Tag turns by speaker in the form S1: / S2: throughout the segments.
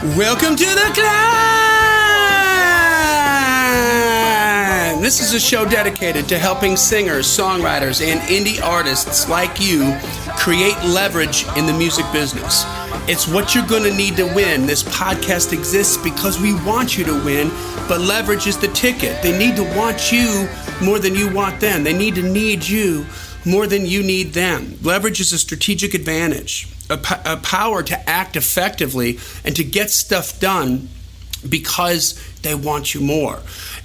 S1: Welcome to the C.L.I.M.B. This is a show dedicated to helping singers, songwriters, and indie artists like you create leverage in the music business. It's what you're going to need to win. This podcast exists because we want you to win, but leverage is the ticket. They need to want you more than you want them. They need to need you more than you need them. Leverage is a strategic advantage, a power to act effectively and to get stuff done because they want you more.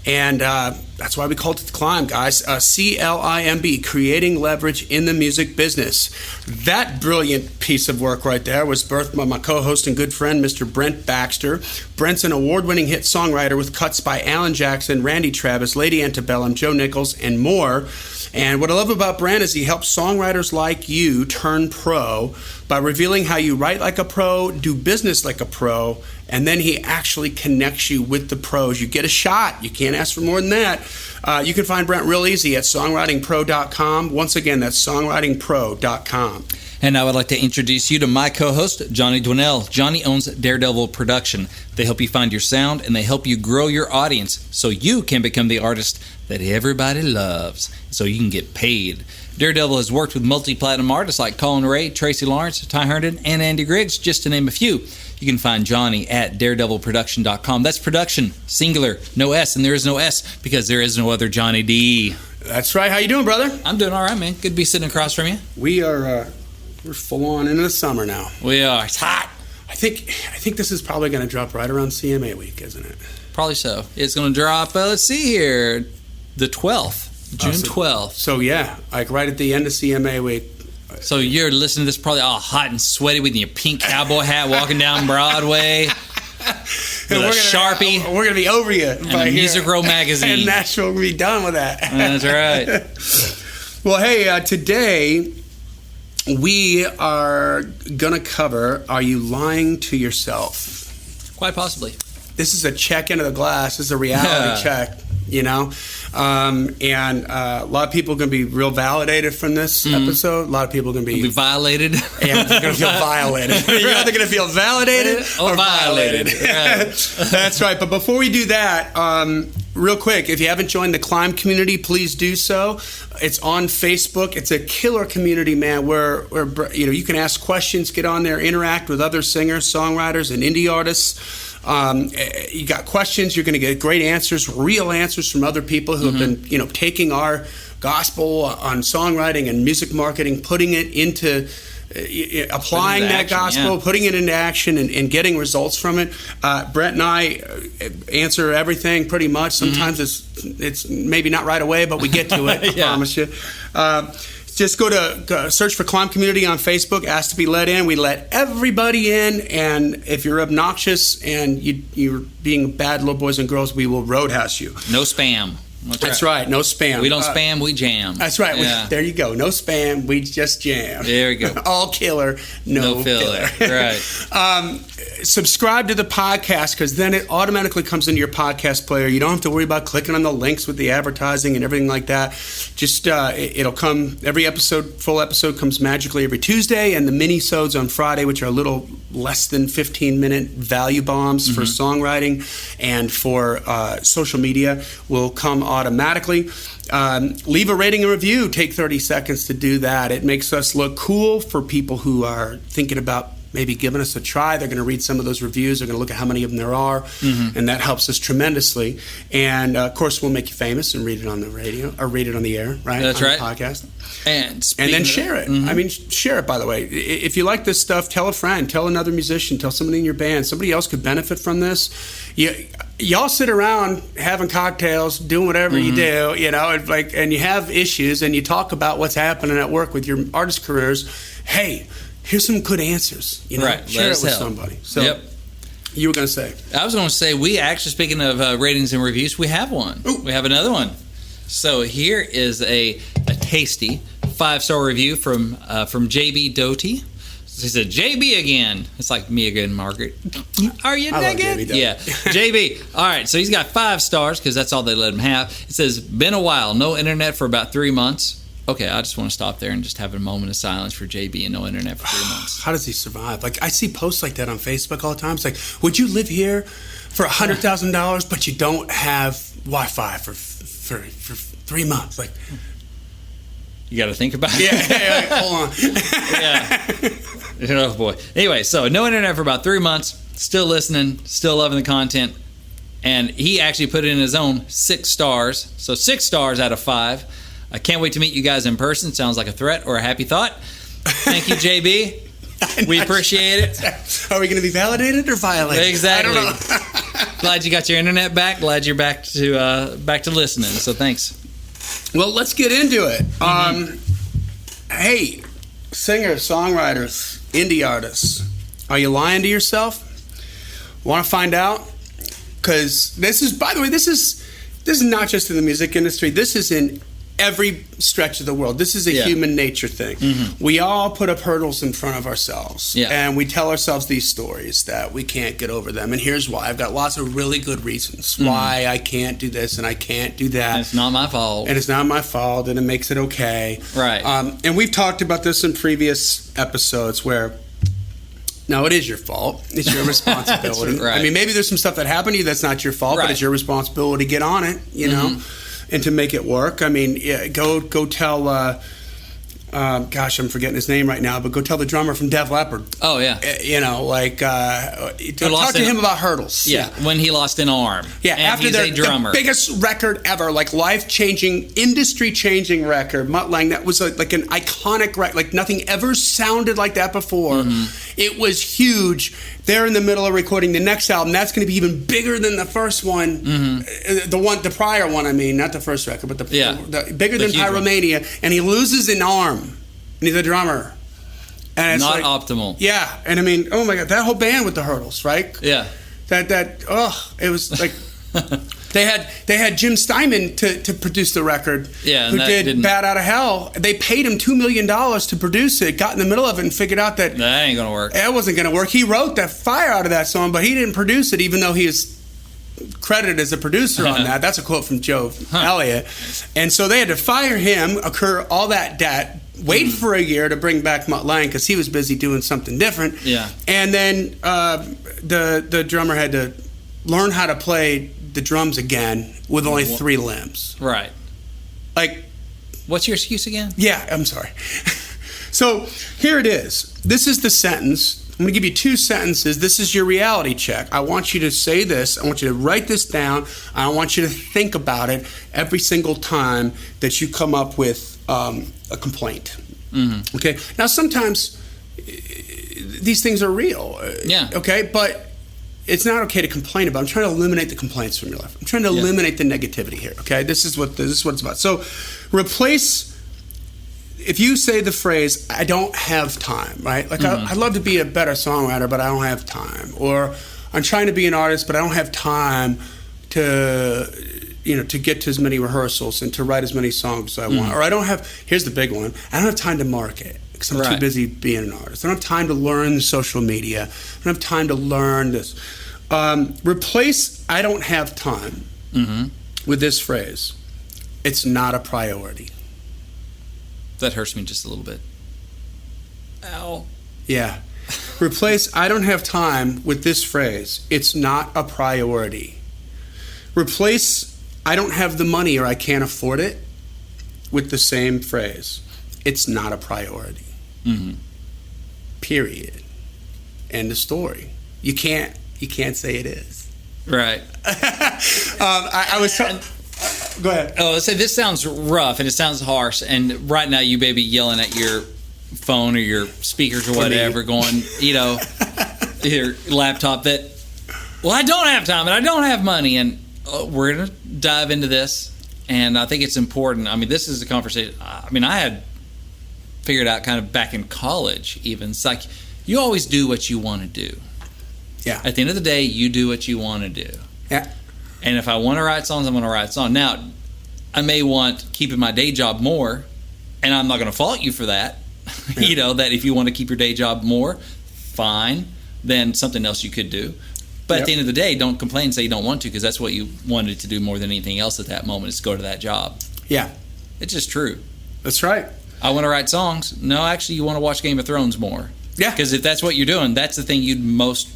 S1: And that's why we call it the C.L.I.M.B, guys. C.L.I.M.B, creating leverage in the music business. That brilliant piece of work right there was birthed by my co-host and good friend, Mr. Brent Baxter. Brent's an award-winning hit songwriter with cuts by Alan Jackson, Randy Travis, Lady Antebellum, Joe Nichols, and more. And what I love about Brent is he helps songwriters like you turn pro by revealing how you write like a pro, do business like a pro, and then he actually connects you with the pros. You get a shot. You can't ask for more than that. You can find Brent real easy at songwritingpro.com. Once again, that's songwritingpro.com.
S2: And I would like to introduce you to my co-host, Johnny Dwinell. Johnny owns Daredevil Production. They help you find your sound, and they help you grow your audience so you can become the artist that everybody loves, so you can get paid. Daredevil has worked with multi-platinum artists like Colin Ray, Tracy Lawrence, Ty Herndon, and Andy Griggs, just to name a few. You can find Johnny at daredevilproduction.com. That's production, singular, no S, and there is no S because there is no other Johnny D.
S1: That's right. How you doing, brother?
S2: I'm doing all right, man. Good to be sitting across from you.
S1: We're full on into the summer now.
S2: We are. It's hot.
S1: I think this is probably going to drop right around CMA week, isn't it?
S2: Probably so. It's going to drop, let's see here, the 12th, June 12th.
S1: So yeah, like right at the end of CMA week.
S2: So you're listening to this probably all hot and sweaty with your pink cowboy hat walking down Broadway with a Sharpie.
S1: We're going to be over you.
S2: And a Music Row magazine.
S1: And Nashville will be done with that.
S2: That's right.
S1: Well, hey, today we are going to cover, are you lying to yourself?
S2: Quite possibly.
S1: This is a check into the glass. This is a reality check, you know? And a lot of people are going to be real validated from this episode. A lot of people are going to be
S2: violated.
S1: Yeah, they're going to feel violated. You're either going to feel validated or violated.
S2: Right.
S1: That's right. But before we do that, real quick, if you haven't joined the C.L.I.M.B community, please do so. It's on Facebook. It's a killer community, man, where you can ask questions, get on there, interact with other singers, songwriters, and indie artists. You got questions, you're going to get great answers, real answers from other people who have been, taking our gospel on songwriting and music marketing, putting it into applying that action, gospel, putting it into action and getting results from it. Brent and I answer everything pretty much. Sometimes it's maybe not right away, but we get to it, I promise you. Just go to search for C.L.I.M.B Community on Facebook, ask to be let in. We let everybody in, and if you're obnoxious and you're being bad little boys and girls, we will roadhouse you.
S2: No spam.
S1: That's right. No spam.
S2: We don't spam, we jam.
S1: That's right.
S2: Yeah.
S1: There you go. No spam, we just jam.
S2: There you go.
S1: All killer, no
S2: filler. Right.
S1: Subscribe to the podcast because then it automatically comes into your podcast player. You don't have to worry about clicking on the links with the advertising and everything like that. Just it'll come every full episode comes magically every Tuesday, and the mini-sodes on Friday, which are a little less than 15-minute value bombs for songwriting and for social media, will come automatically. Leave a rating and review. Take 30 seconds to do that. It makes us look cool for people who are thinking about maybe giving us a try. They're going to read some of those reviews. They're going to look at how many of them there are, and that helps us tremendously. And, of course, we'll make you famous and read it on the radio or read it on the air, right?
S2: That's right.
S1: The podcast.
S2: And
S1: then share it. I mean, share it, by the way. If you like this stuff, tell a friend, tell another musician, tell somebody in your band. Somebody else could benefit from this. Y'all sit around having cocktails, doing whatever you do, and you have issues, and you talk about what's happening at work with your artist careers. Hey, here's some good answers.
S2: Right.
S1: Share it with somebody. So you were going to say?
S2: I was going to say, we actually, speaking of ratings and reviews, we have one. Ooh. We have another one. So here is a tasty 5-star review from JB Doty. He said, JB again. It's like me again, Margaret. Are you naked? Yeah. JB. All right, so he's got 5 stars because that's all they let him have. It says, been a while. No internet for about 3 months. Okay, I just want to stop there and just have a moment of silence for JB and no internet for 3 months.
S1: How does he survive? Like, I see posts like that on Facebook all the time. It's like, would you live here for $100,000, but you don't have Wi-Fi for 3 months? Like,
S2: you got to think about it.
S1: Yeah, hold on.
S2: Yeah. Oh, boy. Anyway, so no internet for about 3 months. Still listening. Still loving the content. And he actually put it in his own 6 stars. So 6 stars out of 5. I can't wait to meet you guys in person. Sounds like a threat or a happy thought. Thank you, JB. We appreciate it.
S1: Are we going to be validated or violated?
S2: Exactly.
S1: I don't know.
S2: Glad you got your internet back. Glad you're back to listening. So thanks.
S1: Well, let's get into it. Hey, singers, songwriters, indie artists, are you lying to yourself? Want to find out? Because this is, by the way, this is not just in the music industry. This is in every stretch of the world. This is a human nature thing. We all put up hurdles in front of ourselves, and we tell ourselves these stories that we can't get over them. And here's why. I've got lots of really good reasons why I can't do this and I can't do that.
S2: And it's not my fault.
S1: And it's not my fault, and it makes it okay.
S2: Right.
S1: And we've talked about this in previous episodes where, no, it is your fault. It's your responsibility.
S2: Right.
S1: I mean, maybe there's some stuff that happened to you that's not your fault, but it's your responsibility to get on it, you know, and to make it work. I mean, go tell, gosh, I'm forgetting his name right now, but go tell the drummer from Def Leppard.
S2: Oh, yeah.
S1: You know, like, talk to him about hurdles.
S2: Yeah, when he lost an arm.
S1: Yeah,
S2: and
S1: after
S2: he's a drummer.
S1: The biggest record ever, like life-changing, industry-changing record, Mutt Lange, that was like an iconic record, like nothing ever sounded like that before. It was huge. They're in the middle of recording the next album. That's going to be even bigger than the first one. The prior one, I mean, not the first record, but the bigger than Pyromania. And he loses an arm, and he's a drummer. And it's
S2: not optimal.
S1: Yeah, and I mean, oh my God, that whole band with the hurdles, right?
S2: Yeah.
S1: It was like they had Jim Steinman to produce the record.
S2: Yeah,
S1: who did Bad Out of Hell. They paid him $2 million to produce it. Got in the middle of it and figured out that
S2: ain't gonna work.
S1: It wasn't gonna work. He wrote the fire out of that song, but he didn't produce it, even though he is credited as a producer on that. That's a quote from Joe Elliott. And so they had to fire him, incur all that debt, wait for a year to bring back Mutt Lange because he was busy doing something different.
S2: Yeah.
S1: And then the drummer had to learn how to play the drums again with only 3 limbs.
S2: Right.
S1: Like,
S2: what's your excuse again?
S1: Yeah, I'm sorry. So here it is. This is the sentence. I'm going to give you 2 sentences. This is your reality check. I want you to say this. I want you to write this down. I want you to think about it every single time that you come up with a complaint. Okay? Now, sometimes these things are real.
S2: Yeah.
S1: Okay? But it's not okay to complain about. I'm trying to eliminate the complaints from your life. I'm trying to eliminate the negativity here. Okay? This is what it's about. So replace... If you say the phrase, I don't have time, right? Like, I'd love to be a better songwriter, but I don't have time. Or I'm trying to be an artist, but I don't have time to get to as many rehearsals and to write as many songs as I want. Or I don't have, here's the big one, I don't have time to market because I'm too busy being an artist. I don't have time to learn social media. I don't have time to learn this. Replace I don't have time with this phrase, it's not a priority.
S2: That hurts me just a little bit. Ow.
S1: Yeah. Replace I don't have time with this phrase, it's not a priority. Replace I don't have the money or I can't afford it with the same phrase, it's not a priority. Period. End of story. You can't say it is.
S2: Right.
S1: I was telling... Go ahead.
S2: Oh, so this sounds rough and it sounds harsh. And right now you may be yelling at your phone or your speakers or whatever, going, your laptop that, well, I don't have time and I don't have money. And we're going to dive into this. And I think it's important. I mean, this is a conversation. I mean, I had figured out kind of back in college even. It's like you always do what you want to do.
S1: Yeah.
S2: At the end of the day, you do what you want to do.
S1: Yeah.
S2: And if I want to write songs, I'm going to write songs. Now, I may want keeping my day job more, and I'm not going to fault you for that.
S1: Yeah.
S2: That if you want to keep your day job more, fine, then something else you could do. But at the end of the day, don't complain and say you don't want to, because that's what you wanted to do more than anything else at that moment, is go to that job.
S1: Yeah.
S2: It's just true.
S1: That's right.
S2: I want to write songs. No, actually, you want to watch Game of Thrones more.
S1: Yeah.
S2: Because if that's what you're doing, that's the thing you'd most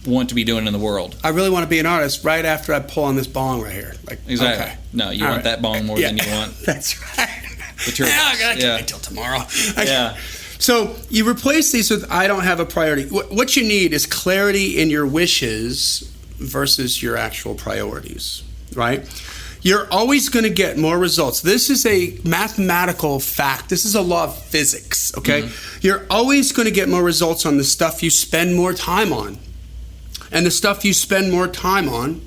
S2: want to be doing in the world.
S1: I really want to be an artist right after I pull on this bong right here. Like,
S2: exactly.
S1: Okay.
S2: No, you want that bong more than you want.
S1: That's right.
S2: The turtles.
S1: I can't wait till tomorrow.
S2: Yeah.
S1: So you replace these with I don't have a priority. What you need is clarity in your wishes versus your actual priorities, right? You're always going to get more results. This is a mathematical fact. This is a law of physics, okay? Mm-hmm. You're always going to get more results on the stuff you spend more time on. And the stuff you spend more time on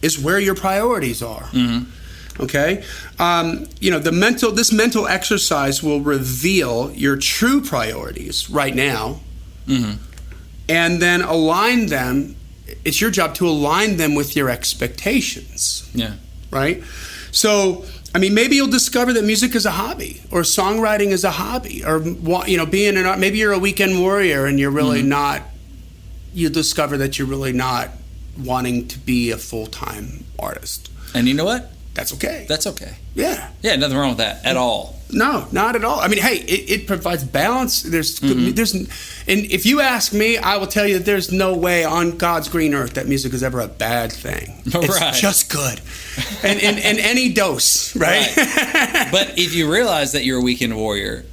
S1: is where your priorities are. Mm-hmm. Okay, this mental exercise will reveal your true priorities right now, and then align them. It's your job to align them with your expectations. Yeah. Right. So, I mean, maybe you'll discover that music is a hobby, or songwriting is a hobby, or being an art. Maybe you're a weekend warrior and you're really not. You discover that you're really not wanting to be a full-time artist.
S2: And you know what?
S1: That's okay.
S2: That's okay.
S1: Yeah.
S2: Yeah, nothing wrong with that at all.
S1: No, not at all. I mean, hey, it provides balance. There's, and if you ask me, I will tell you that there's no way on God's green earth that music is ever a bad thing. It's just good. And in any dose, right?
S2: But if you realize that you're a weekend warrior,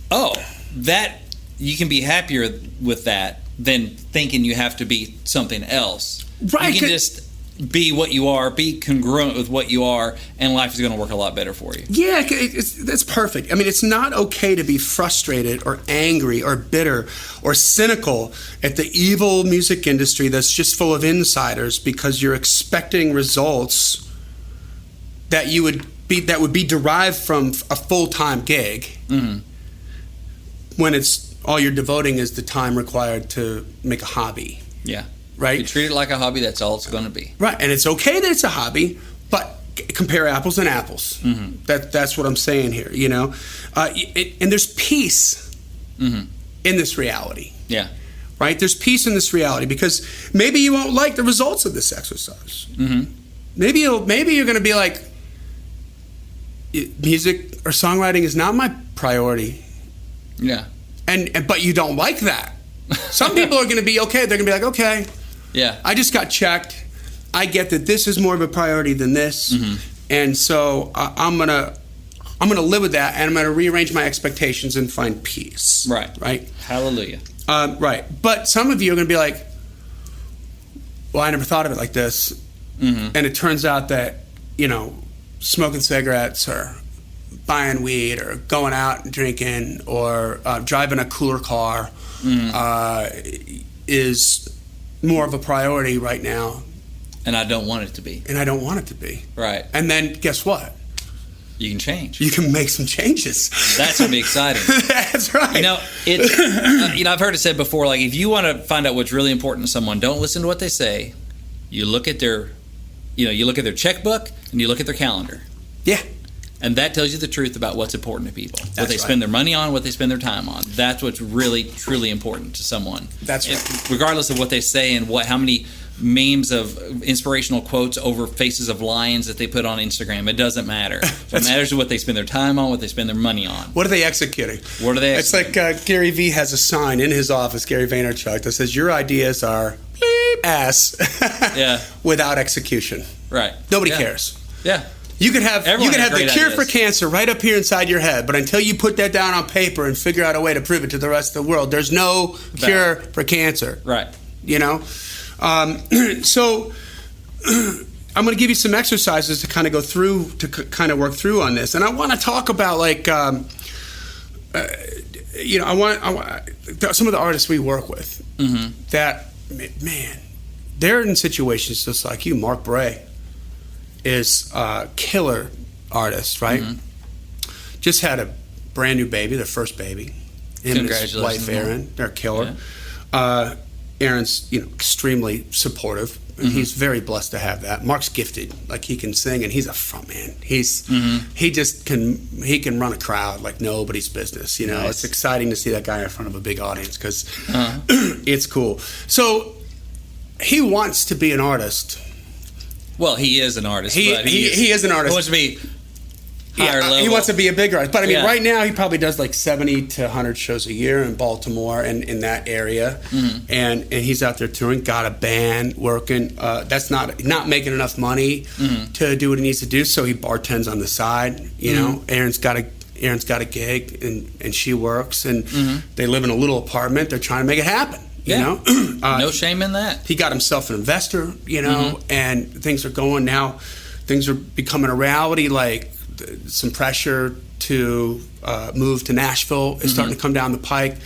S2: that you can be happier with that than thinking you have to be something else.
S1: Right.
S2: You can just be what you are, be congruent with what you are, and life is going to work a lot better for you.
S1: Yeah, that's perfect. I mean, it's not okay to be frustrated or angry or bitter or cynical at the evil music industry that's just full of insiders because you're expecting results that would be derived from a full-time gig when it's all you're devoting is the time required to make a hobby.
S2: Yeah.
S1: Right?
S2: You treat it like a hobby, that's all it's going to be.
S1: Right, and it's okay that it's a hobby, but compare apples and apples. That's what I'm saying here, and there's peace in this reality. Yeah. Right? There's peace in this reality because maybe you won't like the results of this exercise. Maybe you're going to be like, music or songwriting is not my priority. Yeah. But you don't like that. Some people are going to be okay. They're going to be like, okay. Yeah, I just got checked. I get that this is more of a priority than this, and so I'm gonna live with that, and I'm gonna rearrange my expectations and find peace. Right.
S2: Hallelujah.
S1: Right. But some of you are gonna be like, well, I never thought of it like this, and it turns out that smoking cigarettes or buying weed or going out and drinking or driving a cooler car is more of a priority right now.
S2: And I don't want it to be.
S1: Right. And then guess what?
S2: You can change.
S1: You can make some changes.
S2: That's going to be exciting.
S1: That's right.
S2: I've heard it said before, like if you want to find out what's really important to someone, don't listen to what they say. You look at their checkbook and you look at their calendar. Yeah. And that tells you the truth about what's important to people. What they spend their money on, what they spend their time on. That's what's really, truly important to someone. That's right. Regardless of what they say and how many memes of inspirational quotes over faces of lions that they put on Instagram. It doesn't matter. What matters is what they spend their time on, what they spend their money on.
S1: What are they executing? It's like Gary Vee has a sign in his office, Gary Vaynerchuk, that says, your ideas are ass without execution. Right. Nobody cares. Yeah. You could have the cure for cancer right up here inside your head, but until you put that down on paper and figure out a way to prove it to the rest of the world, there's no cure for cancer. Right. So I'm going to give you some exercises to kind of go through, to kind of work through on this. And I want to talk about I want some of the artists we work with that, man, they're in situations just like you. Mark Bray is a killer artist, right? Just had a brand new baby, their first baby. Him and his wife, Erin, they're a killer. Yeah. Erin's, extremely supportive. He's very blessed to have that. Mark's gifted, like he can sing, and he's a front man. He can run a crowd like nobody's business. Nice. It's exciting to see that guy in front of a big audience because it's cool. So he wants to be an artist.
S2: Well, he is an artist.
S1: He is an artist.
S2: He wants to be. higher level.
S1: He wants to be a bigger artist. But I mean,
S2: Yeah.
S1: right now he probably does like 70 to 100 shows a year in Baltimore and in that area. And he's out there touring, got a band working. That's not making enough money to do what he needs to do, so he bartends on the side. You know, Aaron's got a gig and she works, and they live in a little apartment. They're trying to make it happen. You know,
S2: no shame in that.
S1: He got himself an investor, you know, and things are going now. Things are becoming a reality. Like some pressure to move to Nashville is starting to come down the pike.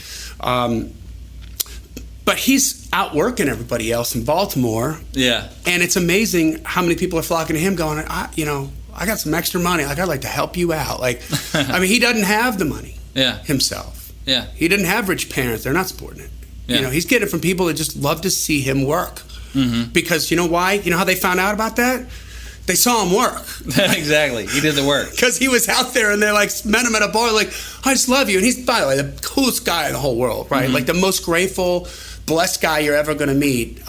S1: But he's out working everybody else in Baltimore. Yeah, and it's amazing how many people are flocking to him, going, I got some extra money. Like, I'd like to help you out. Like, I mean, he doesn't have the money himself. Yeah, he didn't have rich parents. They're not supporting it. Yeah. You know, he's getting it from people that just love to see him work. Because you know why? You know how they found out about that? They saw him work.
S2: Exactly. He did the work.
S1: Because he was out there and they like met him at a bar, like, I just love you. And he's, by the way, the coolest guy in the whole world, right? Like the most grateful, blessed guy you're ever going to meet.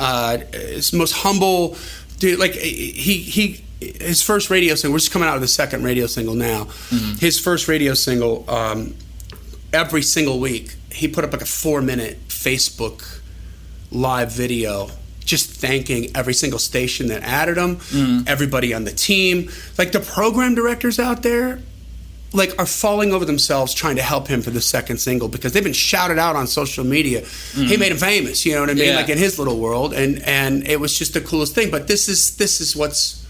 S1: His most humble dude. Like his first radio single, we're just coming out of the second radio single now. His first radio single, every single week, he put up like a 4-minute Facebook live video just thanking every single station that added him, everybody on the team. Like the program directors out there, like, are falling over themselves trying to help him for the second single because they've been shouted out on social media. He made him famous, you know what I mean? Yeah. Like in his little world, and it was just the coolest thing. But this is what's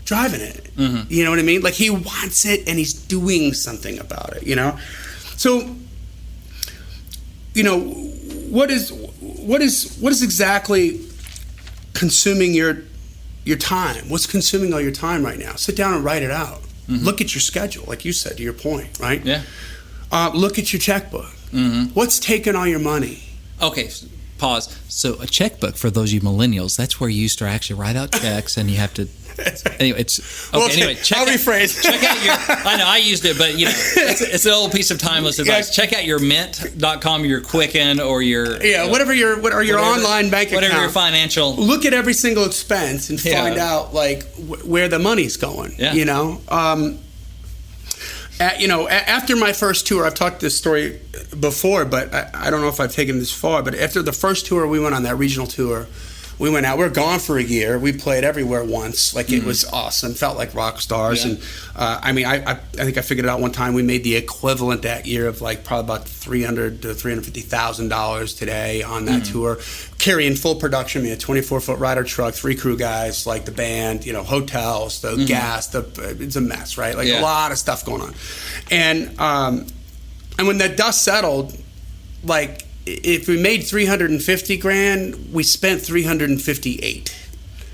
S1: driving it. You know what I mean? Like, he wants it and he's doing something about it, you know? So, you know, what is exactly consuming your time? What's consuming all your time right now? Sit down and write it out. Look at your schedule, like you said, to your point, right? Yeah. Look at your checkbook. What's taking all your money?
S2: Okay, pause. So a checkbook, for those of you millennials, that's where you used to actually write out checks and you have to... Anyway, it's... Okay, anyway,
S1: I'll rephrase.
S2: Check out your... I know, I used it, but, you know, it's an old piece of timeless advice. Check out your Mint.com, your Quicken, or your...
S1: Yeah, whatever your online bank account.
S2: Whatever your financial...
S1: Look at every single expense and find out, like, where the money's going, you know? After my first tour, I've talked this story before, but I don't know if I've taken this far, but after the first tour we went on, that regional tour, we went out. We were gone for a year. We played everywhere once. Like, it was awesome. Felt like rock stars. Yeah. And I think I figured it out one time. We made the equivalent that year of like probably about $300,000 to $350,000 today on that tour, carrying full production. We had a 24-foot rider truck, 3 crew guys, like the band, you know, hotels, the gas. It's a mess, right? Like a lot of stuff going on. And when the dust settled, like, if we made $350,000, we spent $358,000.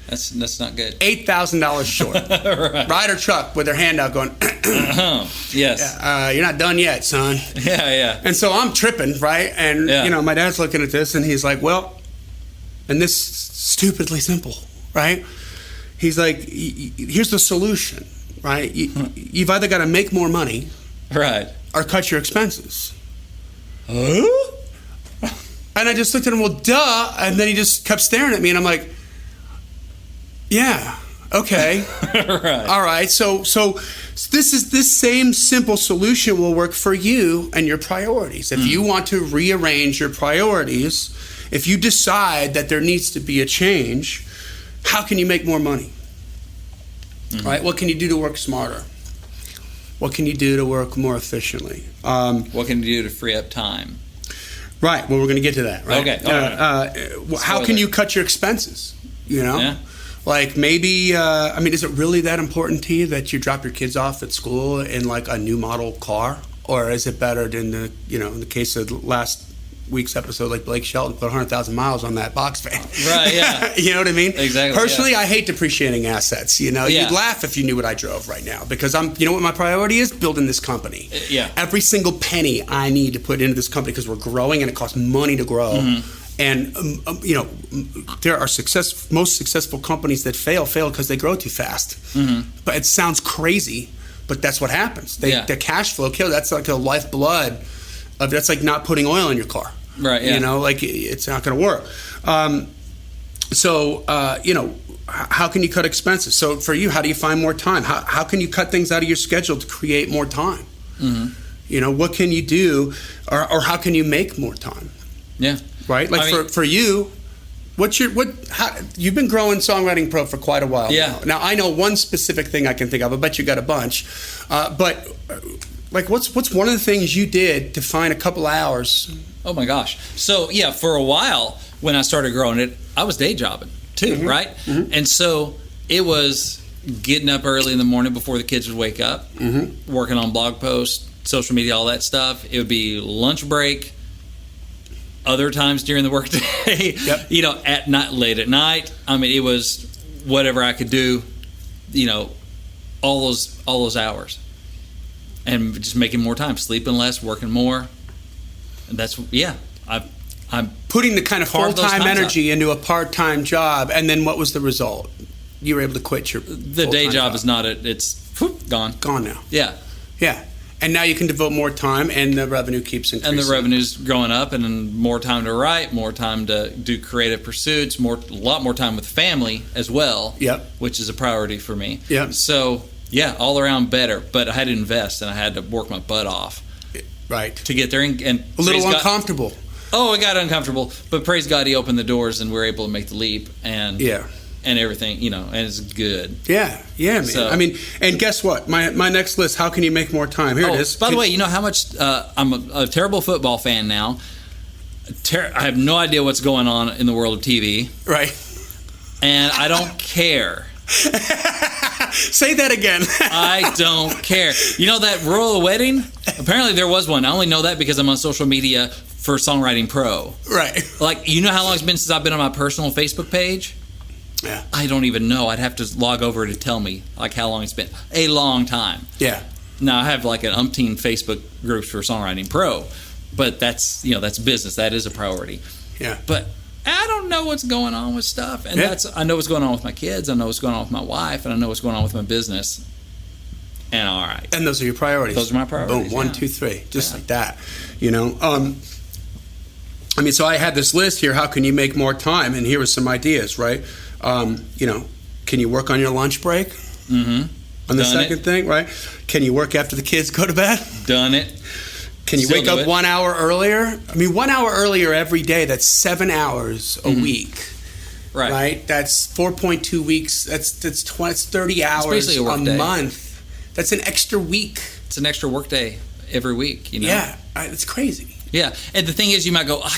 S2: That's not good.
S1: $8,000 short. Right. Rider truck with their hand out going,
S2: yes.
S1: You're not done yet, son.
S2: Yeah.
S1: And so I'm tripping, right? And, you know, my dad's looking at this and he's like, well, and this is stupidly simple, right? He's like, here's the solution, right? You've either got to make more money,
S2: right, or
S1: cut your expenses. Huh? And I just looked at him, well, duh. And then he just kept staring at me, and I'm like, yeah, okay. Right. All right. So this same simple solution will work for you and your priorities. If you want to rearrange your priorities, if you decide that there needs to be a change, how can you make more money? Right? What can you do to work smarter? What can you do to work more efficiently?
S2: What can you do to free up time?
S1: Right. Well, we're going to get to that. Right.
S2: Okay.
S1: How can you cut your expenses? You know, like maybe. Is it really that important to you that you drop your kids off at school in like a new model car, or is it better than in the case of last week's episode, like Blake Shelton put 100,000 miles on that box fan.
S2: Right. Yeah.
S1: You know what I mean?
S2: Exactly.
S1: Personally, I hate depreciating assets. You know, you'd laugh if you knew what I drove right now, because you know what my priority is? Building this company.
S2: Yeah.
S1: Every single penny I need to put into this company, because we're growing and it costs money to grow. And there are most successful companies that fail because they grow too fast. But it sounds crazy, but that's what happens. The cash flow kills. That's like the lifeblood of. That's like not putting oil in your car. Right. Yeah. You know, like it's not going to work. how can you cut expenses? So for you, how do you find more time? How can you cut things out of your schedule to create more time? Mm-hmm. What can you do, or how can you make more time?
S2: Yeah.
S1: Right? Like for you, you've been growing Songwriting Pro for quite a while.
S2: Yeah.
S1: Now I know one specific thing I can think of. I bet you got a bunch. But like what's one of the things you did to find a couple hours?
S2: Oh my gosh. So yeah, for a while when I started growing it, I was day jobbing too, mm-hmm. right? Mm-hmm. And so it was getting up early in the morning before the kids would wake up, mm-hmm. working on blog posts, social media, all that stuff. It would be lunch break, other times during the workday, yep. At night, late at night. I mean, it was whatever I could do, all those hours, and just making more time, sleeping less, working more. And that's I'm
S1: putting the kind of full-time energy into a part-time job. And then what was the result? You were able to quit your
S2: the day job is not it's gone
S1: now.
S2: Yeah.
S1: And now you can devote more time, and the revenue keeps increasing.
S2: And the revenue's growing up, and then more time to write, more time to do creative pursuits, a lot more time with family as well.
S1: Yep.
S2: Which is a priority for me.
S1: Yep.
S2: So yeah, all around better, but I had to invest, and I had to work my butt off.
S1: Right.
S2: To get there, and
S1: a little uncomfortable.
S2: It got uncomfortable, but praise God, He opened the doors, and we were able to make the leap, and everything, and it's good.
S1: Yeah, man. So, I mean, and guess what? My next list, how can you make more time? Here it is.
S2: By the way, you know how much I'm a terrible football fan now. I have no idea what's going on in the world of TV.
S1: Right.
S2: And I don't care.
S1: Say that again.
S2: I don't care. You know that royal wedding? Apparently there was one. I only know that because I'm on social media for Songwriting Pro.
S1: Right.
S2: Like, you know how long it's been since I've been on my personal Facebook page?
S1: Yeah.
S2: I don't even know. I'd have to log over to tell me like how long it's been. A long time.
S1: Yeah.
S2: Now I have like an umpteen Facebook groups for Songwriting Pro, but that's business. That is a priority.
S1: Yeah.
S2: But I don't know what's going on with stuff, and I know what's going on with my kids. I know what's going on with my wife, and I know what's going on with my business. And all right.
S1: And those are your priorities.
S2: Those are my priorities.
S1: Boom. 1, 2, 3, just like that. So I had this list here. How can you make more time? And here were some ideas, right? Can you work on your lunch break?
S2: Mm-hmm.
S1: On the second thing, right? Can you work after the kids go to bed?
S2: Done it.
S1: Can you wake up 1 hour earlier? I mean, 1 hour earlier every day, that's 7 hours a week. Right? That's 4.2 weeks. That's 30 hours a month. That's an extra week.
S2: It's an extra work day every week,
S1: Yeah, it's crazy.
S2: Yeah, and the thing is, you might go, I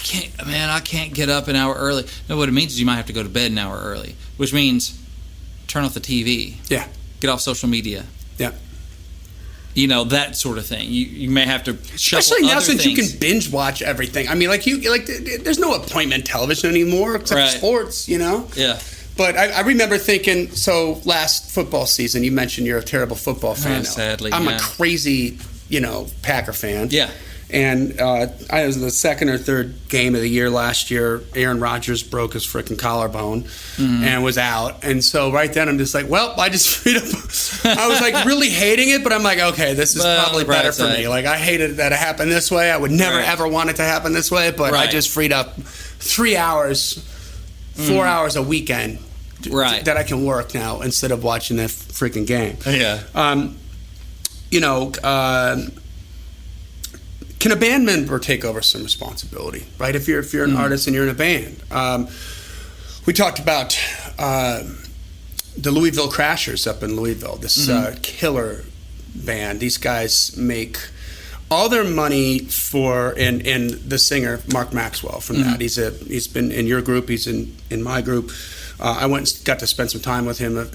S2: can't get up an hour early. No, what it means is you might have to go to bed an hour early, which means turn off the TV.
S1: Yeah.
S2: Get off social media.
S1: Yeah.
S2: That sort of thing. You may have to shuffle
S1: especially now since
S2: things.
S1: you can binge watch everything. I mean, there's no appointment television anymore except sports.
S2: Yeah.
S1: But I remember thinking, so last football season, you mentioned you're a terrible football fan.
S2: Sadly,
S1: I'm a crazy, Packer fan.
S2: Yeah.
S1: And I was the second or third game of the year last year. Aaron Rodgers broke his freaking collarbone and was out. And so right then I'm just like, well, I just freed up. I was like really hating it, but I'm like, okay, this is probably better for me. Like I hated that it happened this way. I would never ever want it to happen this way, but I just freed up 3 hours, 4 hours a weekend that I can work now instead of watching that freaking game.
S2: Yeah.
S1: Can a band member take over some responsibility, right? If you're an artist and you're in a band. We talked about the Louisville Crashers up in Louisville, this killer band. These guys make all their money and the singer, Mark Maxwell, from that. He's been in your group, he's in my group. I went and got to spend some time with him, a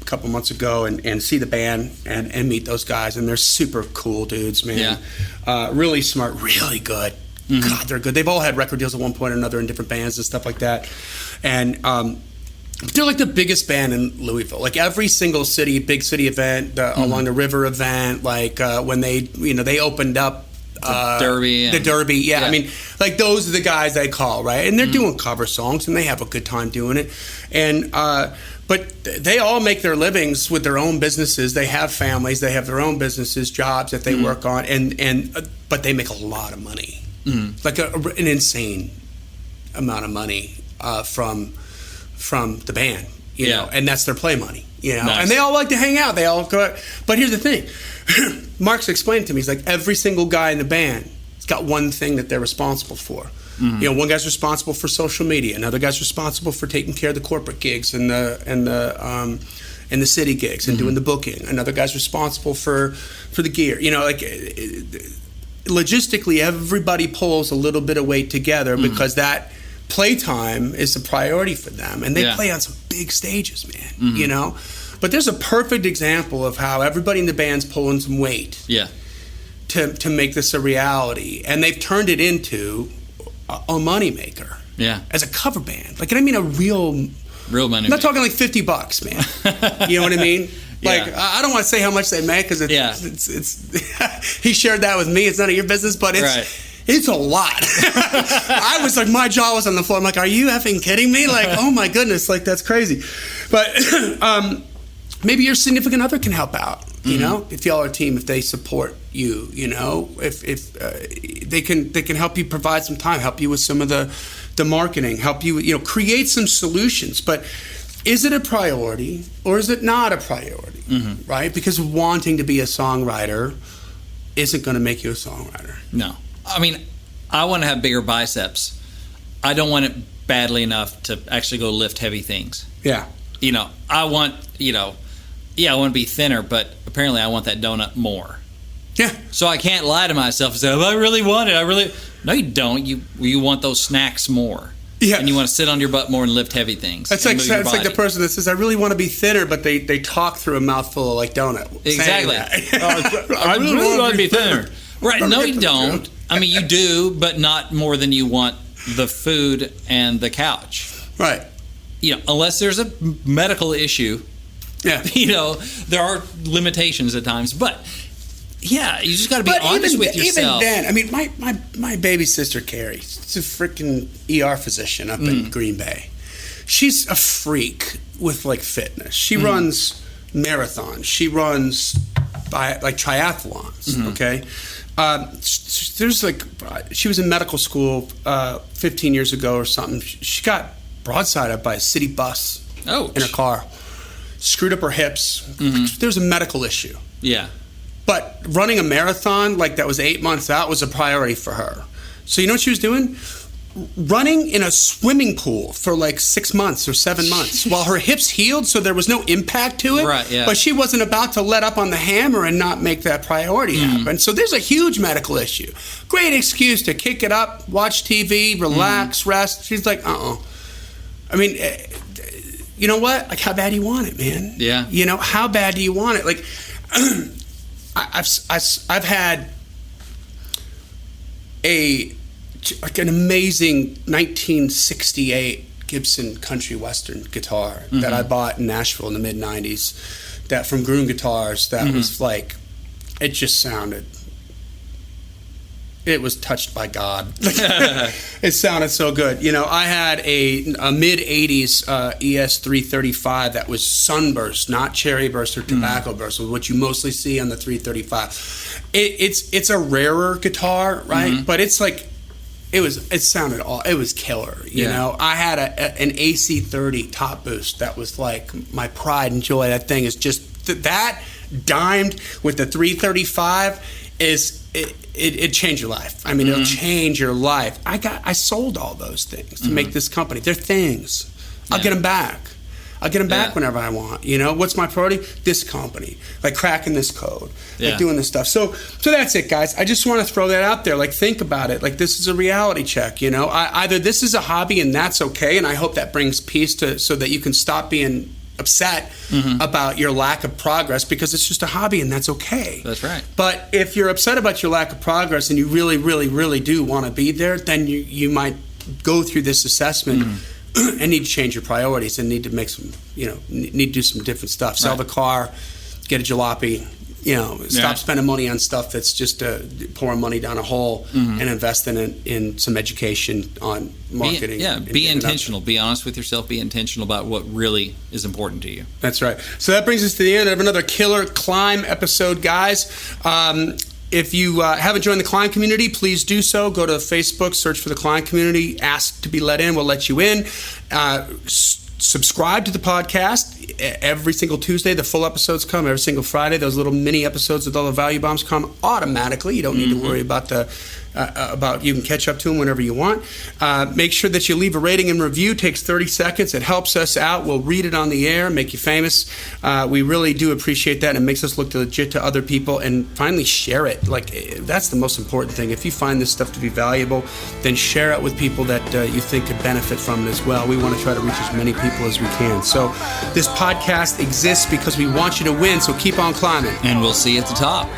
S1: couple months ago, and see the band and meet those guys, and they're super cool dudes, man. Yeah. Really smart, really good. God, they're good. They've all had record deals at one point or another in different bands and stuff like that, and they're like the biggest band in Louisville. Like every single big city event, along the river event, like when they opened up.
S2: The
S1: Derby, yeah. I mean, like those are the guys they call, right? And they're doing cover songs, and they have a good time doing it. And but they all make their livings with their own businesses. They have families, they have their own businesses, jobs that they work on, but they make a lot of money, like an insane amount of money from the band. you know, and that's their play money, you know.
S2: Nice.
S1: And they all like to hang out. They all go. But here's the thing. Mark's explained to me, he's like, every single guy in the band has got one thing that they're responsible for. Mm-hmm. You know, one guy's responsible for social media, another guy's responsible for taking care of the corporate gigs and the city gigs and doing the booking. Another guy's responsible for the gear. You know, like logistically, everybody pulls a little bit of weight together because that playtime is a priority for them, and they play on some big stages, man. You know. But there's a perfect example of how everybody in the band's pulling some weight to make this a reality. And they've turned it into a moneymaker. Yeah. As a cover band. Like, I mean, a real money. I'm not talking like $50, man. You know what I mean? Like, I don't want to say how much they make because it's he shared that with me. It's none of your business, but it's a lot. I was like, my jaw was on the floor. I'm like, are you effing kidding me? Like, oh my goodness, like that's crazy. But maybe your significant other can help out, you know, if y'all are a team, if they support you, you know, if they can help you provide some time, help you with some of the marketing, help you, you know, create some solutions. But is it a priority or is it not a priority, right? Because wanting to be a songwriter isn't going to make you a songwriter.
S2: No. I mean, I want to have bigger biceps. I don't want it badly enough to actually go lift heavy things. Yeah. You know, I want, you know, I want to be thinner, but apparently I want that donut more. Yeah. So I can't lie to myself and say, oh, I really want it. No, you don't. You want those snacks more. Yeah. And you want to sit on your butt more and lift heavy things.
S1: It's like the person that says, I really want to be thinner, but they talk through a mouthful of like donut.
S2: Exactly. I really want to be thinner. Right. No, you don't. I mean, you do, but not more than you want the food and the couch. Right. You know, unless there's a medical issue. Yeah. You know, there are limitations at times, but yeah, you just got to be honest with yourself.
S1: Even then, I mean, my baby sister Carrie, she's a freaking ER physician up in Green Bay. She's a freak with like fitness. She runs marathons. She runs like triathlons. Okay. There's like, she was in medical school 15 years ago or something. She got broadsided by a city bus in her car. Screwed up her hips. There's a medical issue. Yeah. But running a marathon like that was 8 months out was a priority for her. So you know what she was doing? Running in a swimming pool for like 6 months or 7 months while her hips healed, so there was no impact to it. Right, yeah. But she wasn't about to let up on the hammer and not make that priority happen. So there's a huge medical issue. Great excuse to kick it up, watch TV, relax, rest. She's like, I mean, you know what? Like, how bad do you want it, man? Yeah. You know, how bad do you want it? Like, I've had an amazing 1968 Gibson country western guitar that I bought in Nashville in the mid '90s. That from Groom Guitars. That was like, it just sounded. It was touched by God. It sounded so good. You know, I had a mid-'80s ES-335 that was sunburst, not cherry burst or tobacco burst, which you mostly see on the 335. It's a rarer guitar, right? But it's like, it was killer, you know? I had an AC-30 top boost that was like my pride and joy. That thing is just, that dimed with the 335 it changed your life. I mean, it'll change your life. I sold all those things to make this company. They're things. I'll get them back. I'll get them back whenever I want. You know, what's my priority? This company, like cracking this code, like doing this stuff. So that's it, guys. I just want to throw that out there. Like, think about it. Like, this is a reality check. You know, either this is a hobby and that's okay, and I hope that brings peace so that you can stop being upset about your lack of progress, because it's just a hobby and that's okay. That's right. But if you're upset about your lack of progress and you really, really, really do want to be there, then you might go through this assessment and need to change your priorities and need to make some, you know, need to do some different stuff. Sell the car, get a jalopy, you know, stop spending money on stuff that's just pouring money down a hole and invest in some education on marketing.
S2: Be intentional. Be honest with yourself. Be intentional about what really is important to you.
S1: That's right. So that brings us to the end of another killer C.L.I.M.B episode, guys. If you haven't joined the C.L.I.M community, please do so. Go to Facebook, search for the C.L.I.M community, ask to be let in. We'll let you in. Subscribe to the podcast every single Tuesday. The full episodes come every single Friday. Those little mini episodes with all the value bombs come automatically. You don't need to worry about you can catch up to them whenever you want. Make sure that you leave a rating and review. It takes 30 seconds. It helps us out. We'll read it on the air, make you famous. We really do appreciate that, and it makes us look legit to other people. And finally, share it. Like, that's the most important thing. If you find this stuff to be valuable, then share it with people that you think could benefit from it as well. We want to try to reach as many people as we can. So this podcast exists because we want you to win, so keep on climbing.
S2: And we'll see you at the top.